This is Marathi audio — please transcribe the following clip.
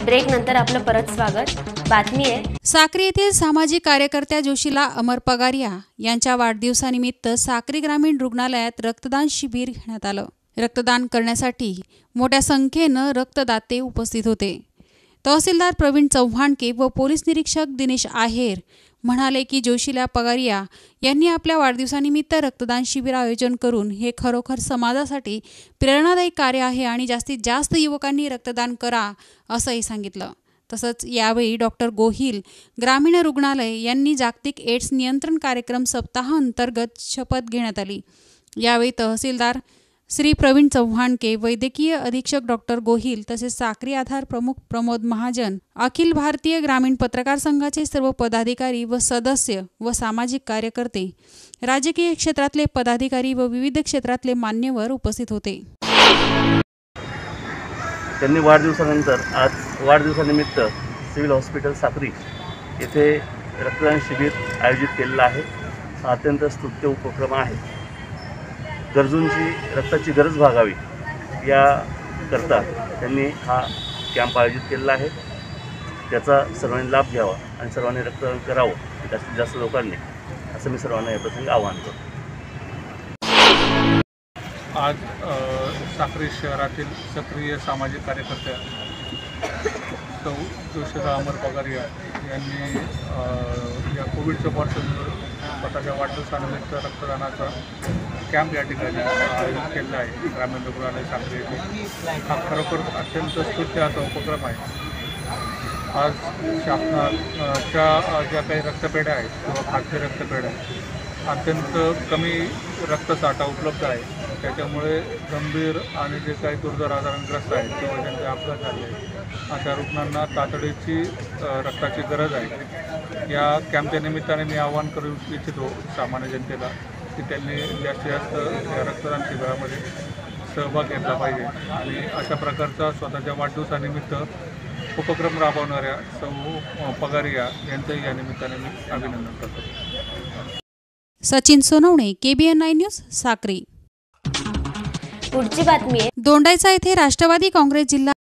ब्रेक नंतर आपलं परत स्वागत। बातमी आहे साक्री येथील सामाजिक कार्यकर्त्या जोशीला अमर पगारिया यांच्या वाढदिवसानिमित्त साक्री ग्रामीण रुग्णालयात रक्तदान शिबिर घेण्यात आलं। रक्तदान करण्यासाठी मोठ्या संख्येनं रक्तदाते उपस्थित होते। तहसीलदार प्रवीण चव्हाणके व पोलीस निरीक्षक दिनेश आहेर म्हणाले की जोशीला पगारिया यांनी आपल्या वाढदिवसानिमित्त रक्तदान शिबिर आयोजन करून हे खरोखर समाजासाठी प्रेरणादायी कार्य आहे आणि जास्तीत जास्त युवकांनी रक्तदान करा असंही सांगितलं। तसंच यावेळी डॉक्टर गोहिल ग्रामीण रुग्णालय यांनी जागतिक एड्स नियंत्रण कार्यक्रम सप्ताह अंतर्गत शपथ घेण्यात आली। यावेळी तहसीलदार श्री प्रवीण चव्हाणके, वैद्यकीय अधीक्षक डॉक्टर गोहिल तसेच साक्री आधार प्रमुख प्रमोद महाजन, अखिल भारतीय ग्रामीण पत्रकार संघाचे सर्व पदाधिकारी व सदस्य व सामाजिक कार्यकर्ते, राजकीय क्षेत्रातले पदाधिकारी व विविध क्षेत्रातले मान्यवर उपस्थित होते। त्यांनी वाढदिवसानंतर आज वाढदिवसानिमित्त सिव्हिल हॉस्पिटल साक्री येथे रक्तदान शिबिर आयोजित केलेलं आहे। हा अत्यंत स्तुत्य उपक्रम आहे। गरजूंची रक्ताची गरज भागावी याकरता त्यांनी हा कॅम्प आयोजित केलेला आहे। त्याचा सर्वांनी लाभ घ्यावा आणि सर्वांनी रक्तदान करावं जास्तीत जास्त लोकांनी, असं मी सर्वांना या प्रसंगी आवाहन करतो। आज साक्री शहरातील सक्रिय सामाजिक कार्यकर्त्या सौ जोशीला अमर पगारिया यांनी या कोविडच्या पार्श्वभूमीवर स्वतःच्या वाढदिवसानिमित्त रक्तदानाचा कॅम्प या ठिकाणी आयोजित केलेला आहे। ग्रामीण रुग्णालय साक्री येथे हा खरोखर अत्यंत स्तुत्य असा उपक्रम आहे। आज शासनाच्या ज्या काही रक्तपेढ्या आहेत किंवा खाजगी रक्तपेढ्या अत्यंत कमी रक्तसाठा उपलब्ध आहे। त्याच्यामुळे गंभीर आणि जे काही दुर्धर आजारांग्रस्त आहेत किंवा ज्यांचे अपघात झाले आहेत अशा रुग्णांना तातडीची रक्ताची गरज आहे। या कॅम्पच्या निमित्ताने मी आवाहन करू इच्छितो सामान्य जनतेला की त्यांनी जास्तीत जास्त या रक्तदान शिबिरामध्ये सहभाग घेतला पाहिजे आणि अशा प्रकारचा स्वतःच्या वाढदिवसानिमित्त उपक्रम राबवणाऱ्या सौ पगारिया यांचंही या निमित्ताने मी अभिनंदन करतो। Sachin Sonawane, KBN 9 news, Sakri. पुढची बातमी आहे दोंडाईचा येथे राष्ट्रवादी काँग्रेस जिल्हा